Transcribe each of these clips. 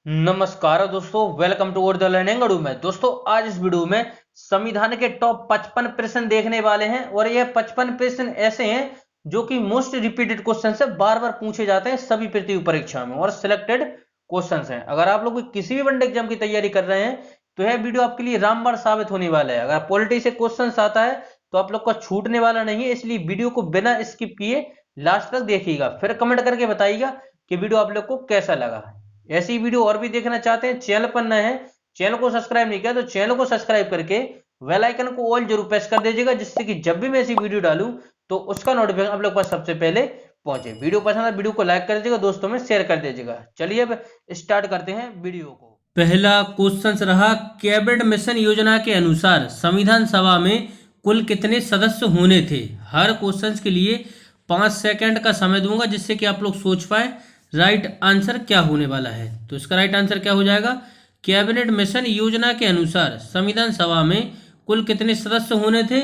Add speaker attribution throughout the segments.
Speaker 1: नमस्कार दोस्तों, welcome to the learning अडू में। दोस्तों आज इस वीडियो में संविधान के टॉप 55 प्रश्न देखने वाले हैं और ये 55 प्रश्न ऐसे हैं जो कि मोस्ट रिपीटेड क्वेश्चन से बार बार पूछे जाते हैं सभी प्रतियोगी परीक्षा में और सिलेक्टेड क्वेश्चन हैं। अगर आप लोग किसी भी वन एग्जाम की तैयारी कर रहे हैं तो यह वीडियो आपके लिए रामबाण साबित होने वाला है। अगर पॉलिटी से क्वेश्चन आता है तो आप लोग का छूटने वाला नहीं है, इसलिए वीडियो को बिना स्किप किए लास्ट तक देखिएगा, फिर कमेंट करके बताइएगा कि वीडियो आप लोग को कैसा लगा। ऐसी वीडियो और भी देखना चाहते हैं, चैनल पर नए हैं, चैनल को सब्सक्राइब नहीं किया तो चैनल को सब्सक्राइब करके बेल आइकन को ऑल जरूर प्रेस कर दीजिएगा, जिससे कि जब भी मैं ऐसी वीडियो डालूं तो उसका नोटिफिकेशन आप लोग पास सबसे पहले पहुंचे। वीडियो पसंद है वीडियो को लाइक कर दीजिएगा, दोस्तों में शेयर कर दीजिएगा। चलिए अब स्टार्ट करते हैं वीडियो को। पहला क्वेश्चन रहा, कैबिनेट मिशन योजना के अनुसार संविधान सभा में कुल कितने सदस्य होने थे। हर क्वेश्चन के लिए 5 सेकंड का समय दूंगा जिससे कि आप लोग सोच पाए राइट आंसर क्या होने वाला है। तो इसका राइट आंसर क्या हो जाएगा, कैबिनेट मिशन योजना के अनुसार संविधान सभा में कुल कितने सदस्य होने थे,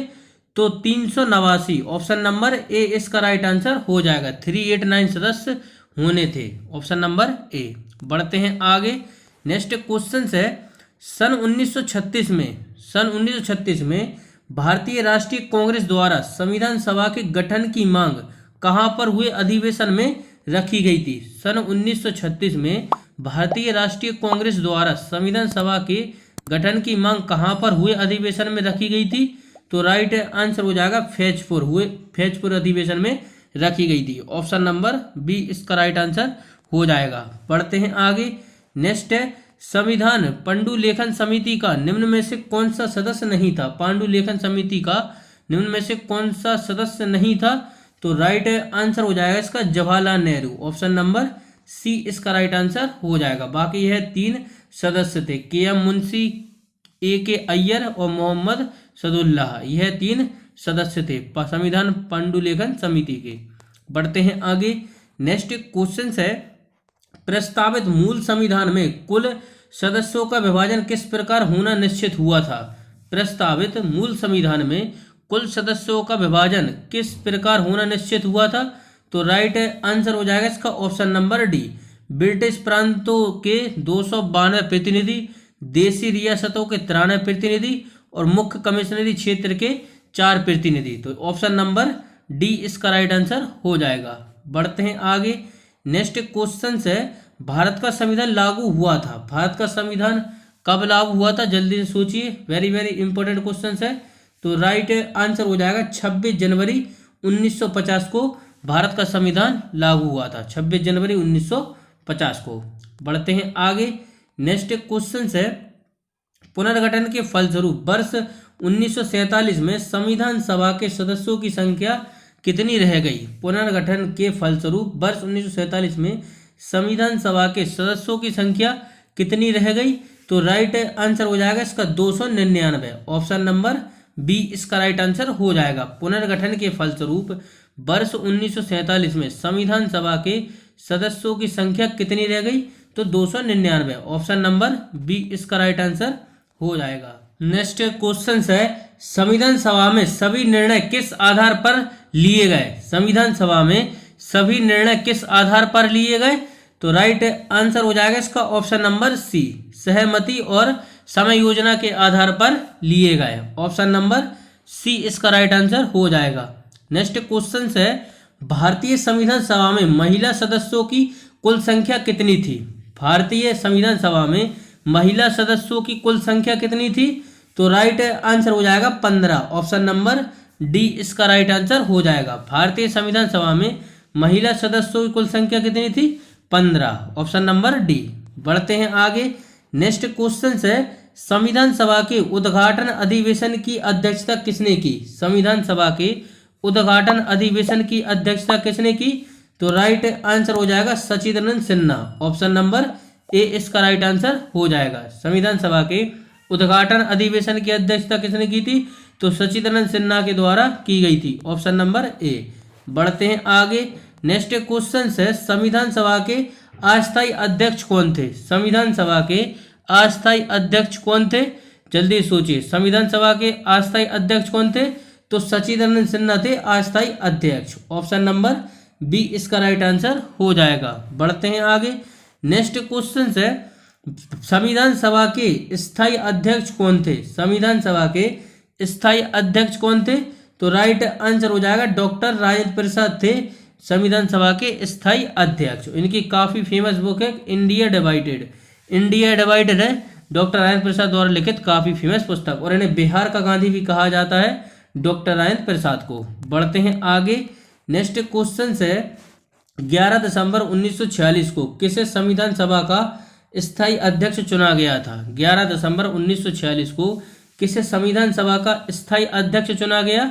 Speaker 1: तो 389। ऑप्शन नंबर ए इसका राइट आंसर हो जाएगा। 389 सदस्य होने थे, ऑप्शन नंबर ए। बढ़ते हैं आगे, नेक्स्ट क्वेश्चन है, सन 1936 में भारतीय राष्ट्रीय कांग्रेस द्वारा संविधान सभा के गठन की मांग कहां पर हुए अधिवेशन में रखी गई थी। सन 1936 में भारतीय राष्ट्रीय कांग्रेस द्वारा संविधान सभा के गठन की मांग कहां पर हुए अधिवेशन में रखी गई थी, तो राइट आंसर हो जाएगा फैजपुर अधिवेशन में रखी गई थी। ऑप्शन नंबर बी इसका राइट आंसर हो जाएगा। बढ़ते हैं आगे, नेक्स्ट है, संविधान पांडुलेखन समिति का निम्न में से कौन सा सदस्य नहीं था। पांडुलेखन समिति का निम्न में से कौन सा सदस्य नहीं था, तो राइट आंसर हो जाएगा इसका Jawaharlal Nehru. Option number C इसका राइट आंसर हो जाएगा। बाकी यह 3 सदस्य थे, के एम मुंशी, ए के अय्यर और मोहम्मद सदुल्लाह। यह 3 सदस्य थे संविधान पांडुलेखन समिति के। बढ़ते हैं आगे, नेक्स्ट क्वेश्चन है, प्रस्तावित मूल संविधान में कुल सदस्यों का विभाजन किस प्रकार होना निश्चित हुआ था। प्रस्तावित मूल संविधान में कुल सदस्यों का विभाजन किस प्रकार होना निश्चित हुआ था, तो राइट आंसर हो जाएगा इसका ऑप्शन नंबर डी। ब्रिटिश प्रांतों के 292 प्रतिनिधि, देशी रियासतों के 93 प्रतिनिधि और मुख्य कमिश्नरी क्षेत्र के 4 प्रतिनिधि। तो ऑप्शन नंबर डी इसका राइट आंसर हो जाएगा। बढ़ते हैं आगे, नेक्स्ट क्वेश्चन है, भारत का संविधान लागू हुआ था। भारत का संविधान कब लागू हुआ था, जल्दी से सोचिए, वेरी वेरी इंपॉर्टेंट क्वेश्चन है। तो राइट आंसर हो जाएगा 26 जनवरी 1950 को भारत का संविधान लागू हुआ था, 26 जनवरी 1950 को। बढ़ते हैं आगे, नेक्स्ट क्वेश्चन है, पुनर्गठन के फलस्वरूप वर्ष 1947 में संविधान सभा के सदस्यों की संख्या कितनी रह गई। पुनर्गठन के फलस्वरूप वर्ष 1947 में संविधान सभा के सदस्यों की संख्या कितनी रह गई, तो राइट आंसर हो जाएगा इसका 299। ऑप्शन नंबर बी इसका राइट आंसर हो जाएगा। पुनर्गठन के फलस्वरूप वर्ष 1947 में संविधान सभा के सदस्यों की संख्या कितनी रह गई, तो 299। ऑप्शन नंबर बी इसका राइट आंसर हो जाएगा। नेक्स्ट क्वेश्चन है, संविधान सभा में सभी निर्णय किस आधार पर लिए गए। संविधान सभा में सभी निर्णय किस आधार पर लिए गए, तो राइट आंसर हो जाएगा इसका ऑप्शन नंबर सी, सहमति और समय योजना के आधार पर लिए गए। ऑप्शन नंबर सी इसका राइट आंसर हो जाएगा। नेक्स्ट क्वेश्चन है, भारतीय संविधान सभा में महिला सदस्यों की कुल संख्या कितनी थी। भारतीय संविधान सभा में महिला सदस्यों की कुल संख्या कितनी थी, तो राइट आंसर हो जाएगा 15। ऑप्शन नंबर डी इसका राइट आंसर हो जाएगा। भारतीय संविधान सभा में महिला सदस्यों की कुल संख्या कितनी थी, 15। Option number D. बढ़ते हैं आगे, नेक्स्ट क्वेश्चन है, संविधान सभा के उद्घाटन अधिवेशन की अध्यक्षता किसने की। संविधान सभा के उद्घाटन अधिवेशन की अध्यक्षता किसने की, तो राइट आंसर हो जाएगा Sachchidananda Sinha. Option number A इसका राइट आंसर हो जाएगा। संविधान सभा के उद्घाटन अधिवेशन की अध्यक्षता किसने की थी, तो सचिदानंद सिन्हा के द्वारा की गई थी। ऑप्शन नंबर ए। बढ़ते हैं आगे, नेक्स्ट क्वेश्चन है, संविधान सभा के अस्थायी अध्यक्ष कौन थे। संविधान सभा के अस्थायी अध्यक्ष कौन थे, जल्दी सोचिए। संविधान सभा के अस्थायी अध्यक्ष कौन थे, तो सचिदानंद सिन्हा थे अस्थायी अध्यक्ष। ऑप्शन नंबर बी इसका राइट आंसर हो जाएगा। बढ़ते हैं आगे, नेक्स्ट क्वेश्चन है, संविधान सभा के स्थायी अध्यक्ष कौन थे? संविधान सभा के स्थायी अध्यक्ष कौन थे? तो राइट आंसर हो जाएगा डॉक्टर राजेंद्र प्रसाद थे संविधान सभा के स्थायी अध्यक्ष। इनकी काफी फेमस बुक है इंडिया डिवाइडेड। इंडिया डिवाइडेड है डॉक्टर राजेंद्र प्रसाद द्वारा लिखित काफी फेमस पुस्तक, और इन्हें बिहार का गांधी भी कहा जाता है डॉक्टर राजेंद्र प्रसाद को। बढ़ते हैं आगे। नेक्स्ट क्वेश्चन है 11 दिसंबर 1946 को किसे संविधान सभा का स्थायी अध्यक्ष चुना गया था? 11 दिसंबर 1946 को किसे संविधान सभा का स्थायी अध्यक्ष चुना गया?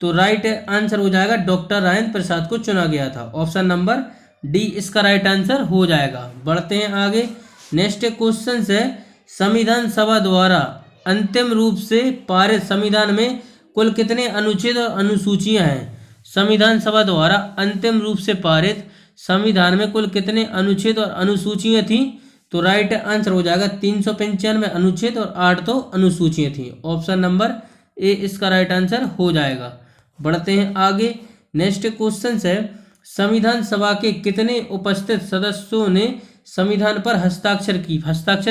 Speaker 1: तो राइट आंसर हो जाएगा डॉक्टर राजेंद्र प्रसाद को चुना गया था। ऑप्शन नंबर डी इसका राइट आंसर हो जाएगा। बढ़ते हैं आगे। नेक्स्ट क्वेश्चन है संविधान सभा द्वारा अंतिम रूप से पारित संविधान में कुल कितने अनुच्छेद और अनुसूचियां हैं? संविधान सभा द्वारा अंतिम रूप से पारित संविधान में कुल कितने अनुच्छेद और अनुसूचियां थी? तो राइट आंसर हो जाएगा 395 अनुच्छेद और 8 तो अनुसूचियां थी। ऑप्शन नंबर ए इसका राइट आंसर हो जाएगा। बढ़ते हैं आगे। नेक्स्ट क्वेश्चन है संविधान सभा के कितने उपस्थित सदस्यों ने संविधान पर हस्ताक्षर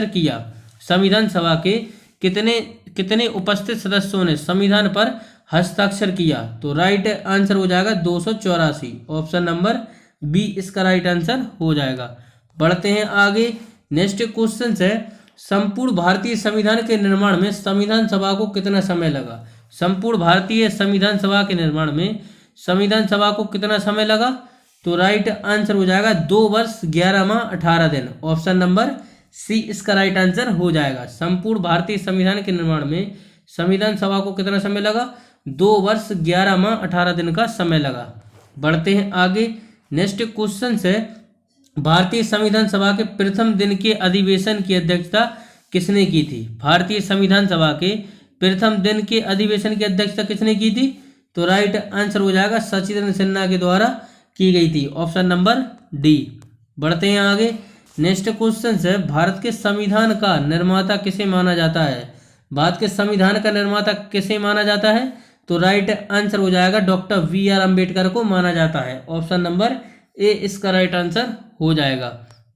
Speaker 1: किया? संविधान सभा के कितने उपस्थित सदस्यों ने संविधान पर हस्ताक्षर किया? तो राइट आंसर हो जाएगा 284। ऑप्शन नंबर बी इसका राइट आंसर हो जाएगा। बढ़ते हैं आगे। नेक्स्ट क्वेश्चन है संपूर्ण भारतीय संविधान के निर्माण में संविधान सभा को कितना समय लगा? संपूर्ण भारतीय संविधान सभा के निर्माण में संविधान सभा को कितना समय लगा? तो राइट आंसर हो जाएगा 2 वर्ष 11 माह 18 दिन। ऑप्शन नंबर सी इसका राइट आंसर हो जाएगा। संपूर्ण भारतीय संविधान के निर्माण में संविधान सभा को कितना समय लगा? 2 वर्ष 11 माह 18 दिन का समय लगा। बढ़ते हैं आगे। नेक्स्ट क्वेश्चन है भारतीय संविधान सभा के प्रथम दिन के अधिवेशन की अध्यक्षता किसने की थी? भारतीय संविधान सभा के प्रथम दिन के अधिवेशन की अध्यक्षता किसने की थी? तो राइट आंसर हो जाएगा सचिदानंद सिन्हा के द्वारा की गई थी। Option number D. बढ़ते हैं आगे। नेक्स्ट क्वेश्चन है भारत के संविधान का निर्माता किसे माना जाता है? भारत के संविधान का निर्माता किसे माना जाता है? तो राइट आंसर हो जाएगा डॉक्टर VR अम्बेडकर को माना जाता है। ऑप्शन नंबर ए इसका राइट आंसर हो जाएगा।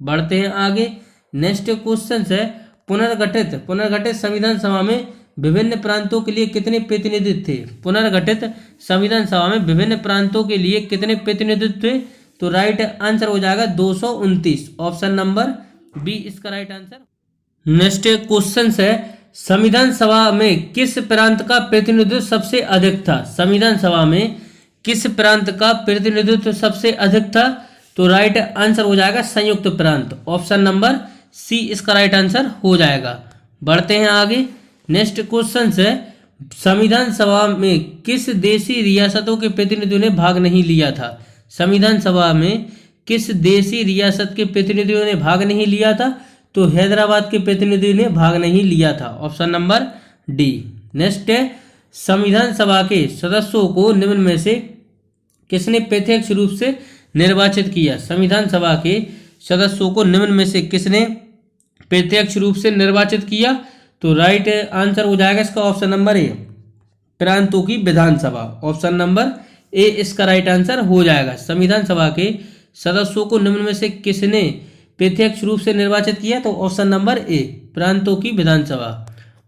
Speaker 1: बढ़ते हैं आगे। नेक्स्ट क्वेश्चन है पुनर्गठित संविधान सभा में विभिन्न प्रांतों के लिए कितने प्रतिनिधित्व थे? पुनर्गठित संविधान सभा में विभिन्न प्रांतों के लिए कितने प्रतिनिधित्व थे? तो राइट आंसर हो जाएगा 229। ऑप्शन नंबर बी इसका राइट आंसर। नेक्स्ट क्वेश्चन है संविधान सभा में किस प्रांत का प्रतिनिधित्व सबसे अधिक था? संविधान सभा में किस प्रांत का प्रतिनिधित्व सबसे अधिक था? तो राइट आंसर हो जाएगा संयुक्त प्रांत। ऑप्शन नंबर सी इसका राइट आंसर हो जाएगा। बढ़ते हैं आगे। नेक्स्ट क्वेश्चन है संविधान सभा में किस देशी रियासतों के प्रतिनिधियों ने भाग नहीं लिया था? संविधान सभा में किस देशी रियासत के प्रतिनिधियों ने भाग नहीं लिया था? तो हैदराबाद के प्रतिनिधियों ने भाग नहीं लिया था। Option number D. नेक्स्ट है संविधान सभा के सदस्यों को निम्न में से किसने प्रत्यक्ष रूप से निर्वाचित किया? संविधान सभा के सदस्यों को निम्न में से किसने प्रत्यक्ष रूप से निर्वाचित किया? तो राइट आंसर हो जाएगा इसका ऑप्शन नंबर ए प्रांतों की विधानसभा। ऑप्शन नंबर ए इसका राइट आंसर हो जाएगा। संविधान सभा के सदस्यों को निम्न में से किसने प्रत्यक्ष रूप से निर्वाचित किया? तो ऑप्शन नंबर ए प्रांतों की विधानसभा।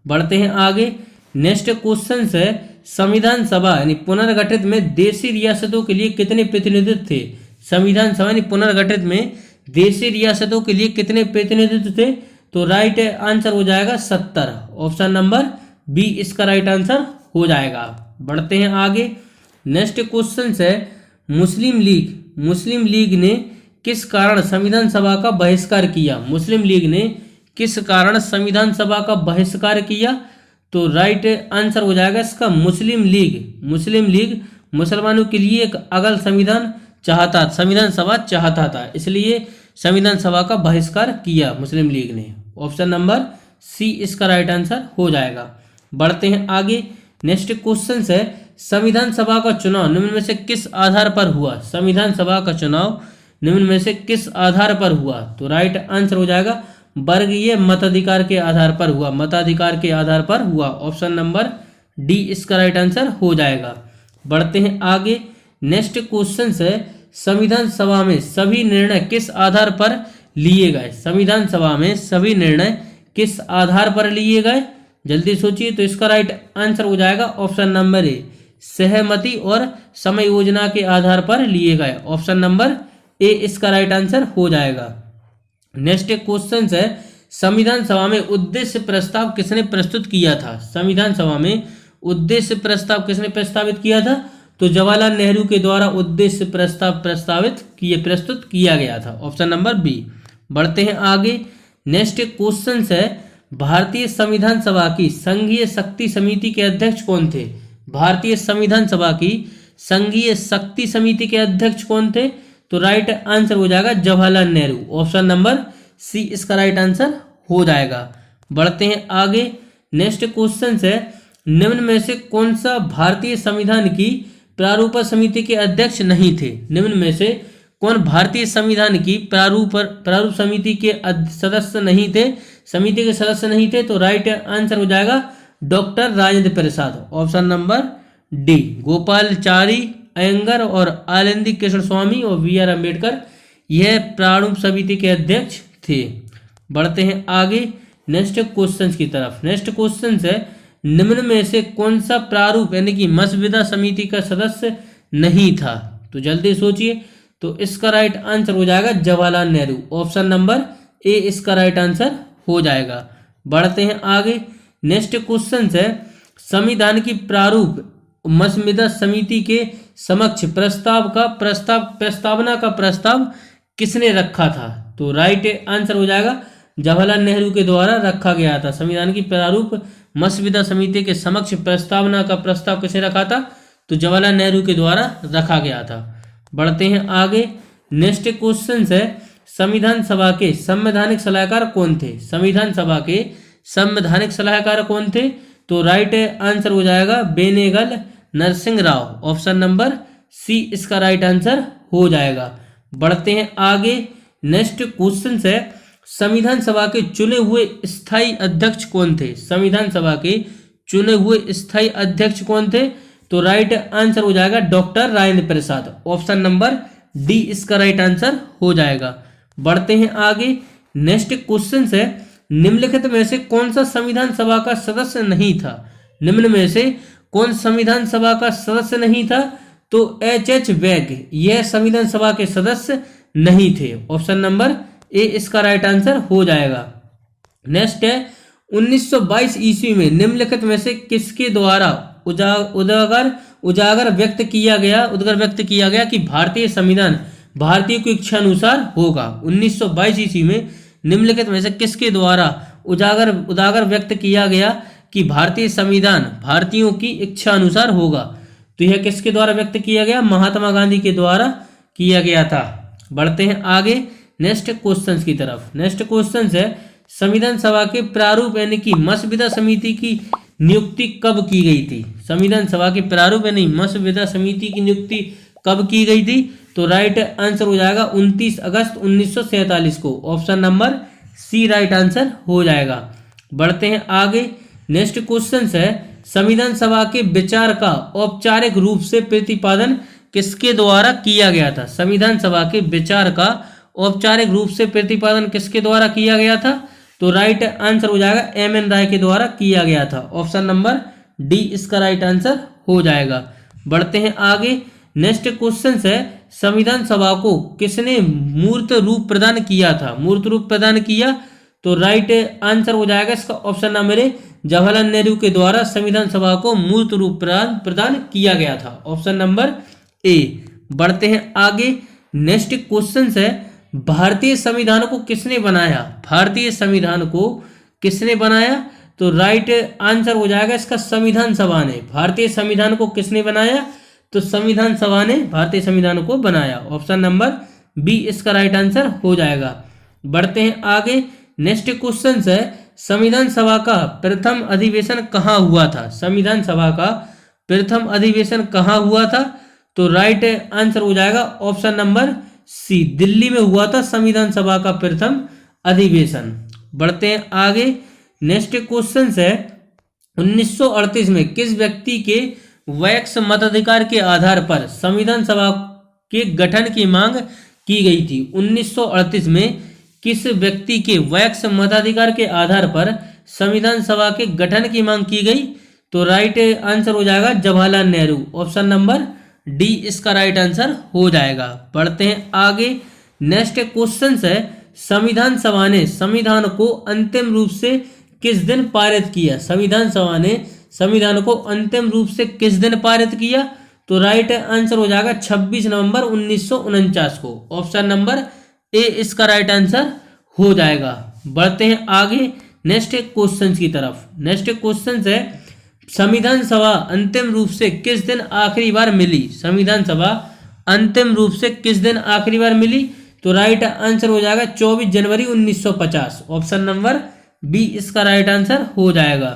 Speaker 1: बढ़ते हैं आगे। नेक्स्ट क्वेश्चन है संविधान सभा यानी पुनर्गठित में देशी रियासतों के लिए कितने प्रतिनिधित्व थे? संविधान सभा यानी पुनर्गठित में देशी रियासतों के लिए कितने प्रतिनिधित्व थे? तो राइट आंसर हो जाएगा 70। ऑप्शन नंबर बी इसका राइट आंसर हो जाएगा। बढ़ते हैं आगे। नेक्स्ट क्वेश्चन है मुस्लिम लीग ने किस कारण संविधान सभा का बहिष्कार किया? मुस्लिम लीग ने किस कारण संविधान सभा का बहिष्कार किया? तो राइट आंसर हो जाएगा इसका मुस्लिम लीग मुसलमानों के लिए एक अगल संविधान सभा चाहता था, इसलिए संविधान सभा का बहिष्कार किया मुस्लिम लीग ने। ऑप्शन नंबर सी इसका राइट आंसर हो जाएगा। बढ़ते हैं आगे। नेक्स्ट क्वेश्चन है संविधान सभा का चुनाव निम्न में से किस आधार पर हुआ? संविधान सभा का चुनाव निम्न में से किस आधार पर हुआ? तो राइट आंसर हो जाएगा वर्गीय मताधिकार के आधार पर हुआ। ऑप्शन नंबर डी इसका राइट आंसर हो जाएगा। बढ़ते हैं आगे। नेक्स्ट क्वेश्चन है संविधान सभा में सभी निर्णय किस आधार पर लिए गए? संविधान सभा में सभी निर्णय किस आधार पर लिए गए? जल्दी सोचिए। तो इसका राइट आंसर हो जाएगा ऑप्शन नंबर ए, सहमति और समय योजना के आधार पर लिए गए। ऑप्शन नंबर ए इसका राइट आंसर हो जाएगा। नेक्स्ट क्वेश्चन है, संविधान सभा में उद्देश्य प्रस्ताव किसने प्रस्तुत किया था? संविधान सभा में उद्देश्य प्रस्ताव किसने प्रस्तावित किया था? तो जवाहरलाल नेहरू के द्वारा उद्देश्य प्रस्ताव प्रस्तुत किया गया था। Option number B. बढ़ते हैं आगे। नेक्स्ट क्वेश्चन है, भारतीय संविधान सभा की संघीय शक्ति समिति के अध्यक्ष कौन थे? भारतीय संविधान सभा की संघीय शक्ति समिति के अध्यक्ष कौन थे? तो राइट आंसर हो जाएगा Jawaharlal Nehru. Option number C इसका राइट आंसर हो जाएगा। बढ़ते हैं आगे। नेक्स्ट क्वेश्चन है, निम्न में से कौन सा भारतीय संविधान की प्रारूप समिति के अध्यक्ष नहीं थे? निम्न में से कौन भारतीय संविधान की प्रारूप समिति के सदस्य नहीं थे? समिति के सदस्य नहीं थे। तो राइट आंसर हो जाएगा doctor Rajendra Prasad. Option number D, Gopalachari Ayyangar और आनंदी कृष्ण स्वामी और वी आर अम्बेडकर यह प्रारूप समिति के अध्यक्ष थे। बढ़ते हैं आगे नेक्स्ट क्वेश्चन की तरफ। नेक्स्ट क्वेश्चन है, निम्न में से कौन सा प्रारूप यानी कि मसविदा समिति का सदस्य नहीं था? तो जल्दी सोचिए। तो इसका राइट आंसर हो जाएगा Jawaharlal Nehru. Option number A इसका राइट आंसर हो जाएगा। बढ़ते हैं आगे। नेक्स्ट क्वेश्चन है, संविधान की प्रारूप मसविदा समिति के समक्ष प्रस्तावना का प्रस्ताव किसने रखा था? तो राइट आंसर हो जाएगा जवाहरलाल नेहरू के द्वारा रखा गया था। संविधान की प्रारूप मसविदा समिति के समक्ष प्रस्तावना का प्रस्ताव किसने रखा था? तो जवाहरलाल नेहरू के द्वारा रखा गया था। बढ़ते हैं आगे। नेक्स्ट क्वेश्चन है, संविधान सभा के संवैधानिक सलाहकार कौन थे? संविधान सभा के संवैधानिक सलाहकार कौन थे? तो राइट आंसर हो जाएगा Benegal Narasimha Rau. Option number C इसका राइट आंसर हो जाएगा। बढ़ते हैं आगे। नेक्स्ट क्वेश्चन है, संविधान सभा के चुने हुए स्थायी अध्यक्ष कौन थे? संविधान सभा के चुने हुए स्थायी अध्यक्ष कौन थे? तो राइट आंसर हो जाएगा doctor Rajendra Prasad. Option number D इसका राइट आंसर हो जाएगा। बढ़ते हैं आगे। नेक्स्ट क्वेश्चन है, निम्नलिखित में से कौन सा संविधान सभा का सदस्य नहीं था? निम्न में से कौन संविधान सभा का सदस्य नहीं था? तो एच वैग यह संविधान सभा के सदस्य नहीं थे। ऑप्शन नंबर ए इसका राइट आंसर हो जाएगा। नेक्स्ट है, 1922 ईस्वी में निम्नलिखित में से किसके द्वारा उजागर व्यक्त किया गया कि भारतीय संविधान भारतीय की इच्छा अनुसार होगा? 1922 ईस्वी में निम्नलिखित में से किसके द्वारा उजागर व्यक्त किया गया कि भारतीय संविधान भारतीयों की इच्छा अनुसार होगा? तो यह किसके द्वारा व्यक्त किया गया? महात्मा गांधी के द्वारा किया गया था। बढ़ते हैं आगे नेक्स्ट क्वेश्चन की तरफ। नेक्स्ट क्वेश्चन है, संविधान सभा के प्रारूप यानी कि मसविदा समिति की नियुक्ति कब की गई थी? संविधान सभा के प्रारूप यानी मसविदा समिति की नियुक्ति कब की गई थी? तो राइट आंसर हो जाएगा 29 अगस्त 1947 को। Option number C right answer हो जाएगा। बढ़ते हैं आगे। नेक्स्ट क्वेश्चन है, संविधान सभा के विचार का औपचारिक रूप से प्रतिपादन किसके द्वारा किया गया था? संविधान सभा के विचार का औपचारिक रूप से प्रतिपादन किसके द्वारा किया गया था? तो राइट आंसर हो जाएगा एम.एन. राय के द्वारा किया गया था। ऑप्शन नंबर डी इसका राइट आंसर हो जाएगा। बढ़ते हैं आगे। नेक्स्ट क्वेश्चन है, संविधान सभा को किसने मूर्त रूप प्रदान किया था? मूर्त रूप प्रदान किया तो राइट आंसर हो जाएगा इसका ऑप्शन नंबर ए, जवाहरलाल नेहरू के द्वारा संविधान सभा को मूर्त रूप प्रदान किया गया था। ऑप्शन नंबर ए। बढ़ते हैं आगे। नेक्स्ट क्वेश्चन है, भारतीय संविधान को किसने बनाया? भारतीय संविधान को किसने बनाया? तो राइट आंसर हो जाएगा इसका संविधान सभा ने। भारतीय संविधान को किसने बनाया? तो संविधान सभा ने भारतीय संविधान को बनाया। ऑप्शन नंबर बी इसका राइट आंसर हो जाएगा। बढ़ते हैं आगे। नेक्स्ट क्वेश्चन है, संविधान सभा का प्रथम अधिवेशन कहाँ हुआ था? संविधान सभा का प्रथम अधिवेशन कहाँ हुआ था? तो राइट आंसर हो जाएगा ऑप्शन नंबर सी, दिल्ली में हुआ था संविधान सभा का प्रथम अधिवेशन। बढ़ते हैं आगे। नेक्स्ट क्वेश्चन है, 1938 में किस व्यक्ति के वैक्स मताधिकार के आधार पर संविधान सभा के गठन की मांग की गई थी? 1938 में किस व्यक्ति के वैक्स मताधिकार के आधार पर संविधान सभा के गठन की मांग की गई? तो राइट आंसर हो जाएगा Jawaharlal Nehru. Option number D इसका राइट आंसर हो जाएगा। बढ़ते हैं आगे। नेक्स्ट क्वेश्चन है, संविधान सभा ने संविधान को अंतिम रूप से किस दिन पारित किया? संविधान सभा ने संविधान को अंतिम रूप से किस दिन पारित किया? तो राइट आंसर हो जाएगा 26 नवंबर 1949 को। ऑप्शन नंबर ए इसका राइट आंसर हो जाएगा। बढ़ते हैं आगे नेक्स्ट क्वेश्चन की तरफ। नेक्स्ट क्वेश्चन है, संविधान सभा अंतिम रूप से किस दिन आखिरी बार मिली? संविधान सभा अंतिम रूप से किस दिन आखिरी बार मिली? तो राइट आंसर हो जाएगा 24 जनवरी 1950। ऑप्शन नंबर बी इसका राइट आंसर हो जाएगा।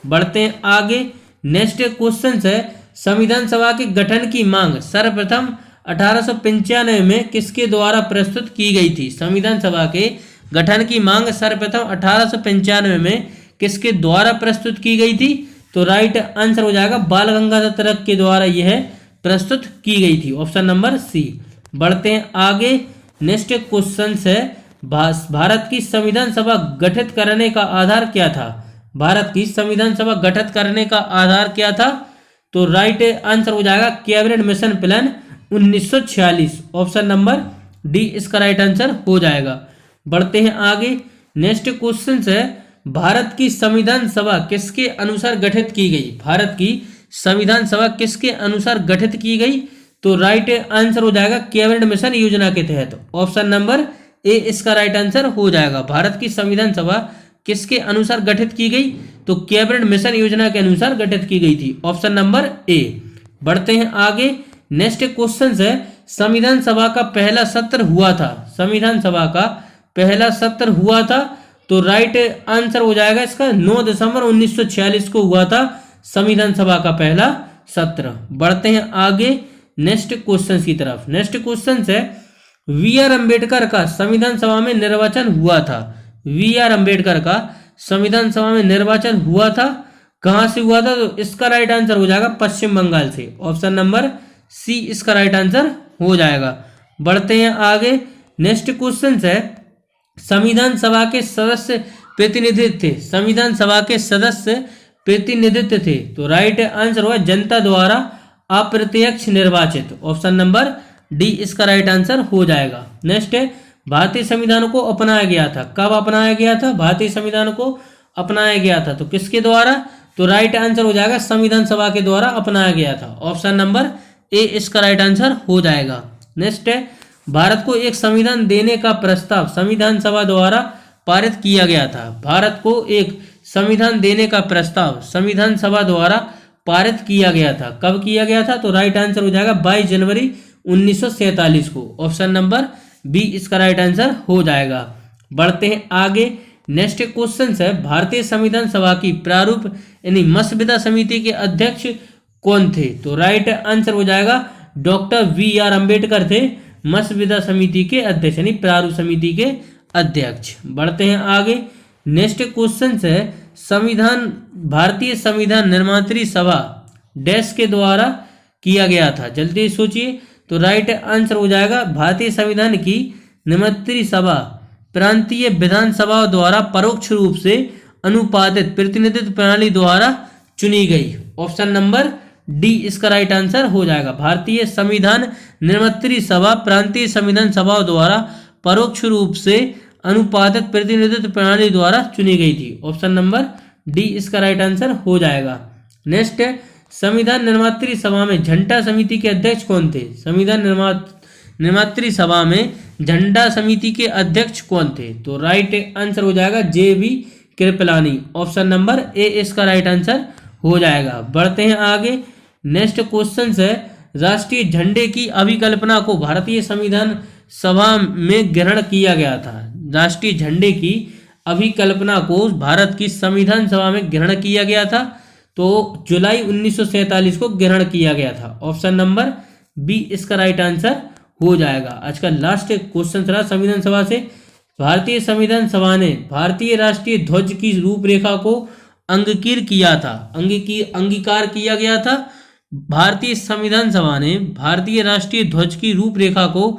Speaker 1: बढ़ते हैं आगे। नेक्स्ट क्वेश्चन है, संविधान सभा के गठन की मांग सर्वप्रथम 1895 में किसके द्वारा प्रस्तुत की गई थी? संविधान सभा के गठन की मांग सर्वप्रथम 1895 में किसके द्वारा प्रस्तुत की गई थी? तो राइट आंसर हो जाएगा बाल गंगाधर तिलक के द्वारा यह प्रस्तुत की गई थी। Option number C. बढ़ते हैं आगे। नेक्स्ट क्वेश्चन है, भारत की संविधान सभा गठित करने का आधार क्या था? भारत की संविधान सभा गठित करने का आधार क्या था? तो राइट आंसर हो जाएगा cabinet mission plan 1946। Option number D इसका राइट आंसर हो जाएगा। बढ़ते हैं आगे। नेक्स्ट क्वेश्चन है, भारत की संविधान सभा किसके अनुसार गठित की गई? भारत की संविधान सभा किसके अनुसार गठित की गई? तो राइट आंसर हो जाएगा कैबिनेट मिशन योजना के तहत। ऑप्शन नंबर ए इसका राइट आंसर हो जाएगा। भारत की संविधान सभा किसके अनुसार गठित की गई? तो कैबिनेट मिशन योजना के अनुसार गठित की गई थी। ऑप्शन नंबर ए। बढ़ते हैं आगे। नेक्स्ट क्वेश्चन है, संविधान सभा का पहला सत्र हुआ था? संविधान सभा का पहला सत्र हुआ था? तो राइट आंसर हो जाएगा इसका 9 दिसंबर 1946 को हुआ था संविधान सभा का पहला सत्र। बढ़ते हैं आगे नेक्स्ट क्वेश्चन की तरफ। नेक्स्ट क्वेश्चन है, वी आर अम्बेडकर का संविधान सभा में निर्वाचन हुआ था? वी आर अम्बेडकर का संविधान सभा में निर्वाचन हुआ था, कहां से हुआ था? तो इसका राइट आंसर हो जाएगा पश्चिम बंगाल से। ऑप्शन नंबर सी इसका राइट आंसर हो जाएगा। बढ़ते हैं आगे। नेक्स्ट क्वेश्चन है, संविधान सभा के सदस्य प्रतिनिधित्व थे? संविधान सभा के सदस्य प्रतिनिधित्व थे? तो राइट आंसर हुआ जनता द्वारा अप्रत्यक्ष निर्वाचित। ऑप्शन नंबर डी इसका राइट आंसर हो जाएगा। नेक्स्ट है, भारतीय संविधान को अपनाया गया था? कब अपनाया गया था? भारतीय संविधान को अपनाया गया था तो किसके द्वारा? तो राइट आंसर हो जाएगा संविधान सभा के द्वारा अपनाया गया था। ऑप्शन नंबर ए इसका राइट आंसर हो जाएगा। नेक्स्ट है, भारत को एक संविधान देने का प्रस्ताव संविधान सभा द्वारा पारित किया गया था? भारत को एक संविधान देने का प्रस्ताव संविधान सभा द्वारा पारित किया गया था, कब किया गया था? तो राइट आंसर हो जाएगा 22 जनवरी 1947 को। ऑप्शन नंबर बी इसका राइट आंसर हो जाएगा। बढ़ते हैं आगे। नेक्स्ट क्वेश्चन है, भारतीय संविधान सभा की प्रारूप यानी मसविदा समिति के अध्यक्ष कौन थे? तो राइट आंसर हो जाएगा डॉक्टर वी आर अम्बेडकर थे मसविदा समिति के अध्यक्ष यानी प्रारूप समिति के अध्यक्ष। बढ़ते हैं आगे। नेक्स्ट क्वेश्चन है, संविधान भारतीय संविधान निर्मात्री सभा डैश के द्वारा किया गया था? जल्दी सोचिए। तो राइट आंसर हो जाएगा भारतीय संविधान की निर्मात्री सभा प्रांतीय विधानसभाओं द्वारा परोक्ष रूप से अनुपातित प्रतिनिधित्व प्रणाली द्वारा चुनी गई। ऑप्शन नंबर डी इसका राइट आंसर हो जाएगा। भारतीय संविधान निर्मात्री सभा प्रांतीय संविधान सभाओं द्वारा परोक्ष रूप से अनुपातित प्रतिनिधित्व प्रणाली द्वारा चुनी गई थी। ऑप्शन नंबर डी इसका राइट आंसर हो जाएगा। नेक्स्ट है, संविधान निर्मात्री सभा में झंडा समिति के अध्यक्ष कौन थे? संविधान निर्मात्री सभा में झंडा समिति के अध्यक्ष कौन थे? तो राइट आंसर हो जाएगा J B Kripalani. Option number A इसका राइट आंसर हो जाएगा। बढ़ते हैं आगे। नेक्स्ट क्वेश्चन है, राष्ट्रीय झंडे की अभिकल्पना को भारतीय संविधान सभा में ग्रहण किया गया था? राष्ट्रीय झंडे की अभिकल्पना को भारत की संविधान सभा में ग्रहण किया गया था तो जुलाई 1947 को ग्रहण किया गया था। ऑप्शन नंबर बी इसका राइट आंसर हो जाएगा। आज का लास्ट क्वेश्चन रहा संविधान सभा से। भारतीय संविधान सभा ने भारतीय राष्ट्रीय ध्वज की रूपरेखा को अंगीकार किया था? अंगीकार किया गया था। भारतीय संविधान सभा ने भारतीय राष्ट्रीय ध्वज की रूपरेखा को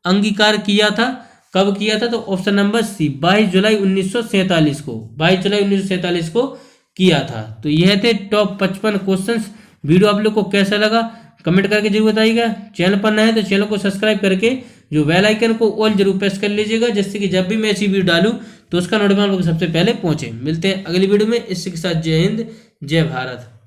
Speaker 1: अंगीकार किया था कब किया था? तो ऑप्शन नंबर सी 22 जुलाई 1947 को, 22 जुलाई 1947 को किया था। तो यह थे टॉप 55 क्वेश्चंस। वीडियो आप लोग को कैसा लगा कमेंट करके जरूर बताइएगा। चैनल पर नए हैं तो चैनल को सब्सक्राइब करके जो बेल आइकन को ऑल जरूर प्रेस कर लीजिएगा, जिससे कि जब भी मैं ऐसी वीडियो डालूं तो उसका नोटिफिकेशन सबसे पहले पहुंचे। मिलते हैं अगली वीडियो में। इसी के साथ जय हिंद, जय भारत।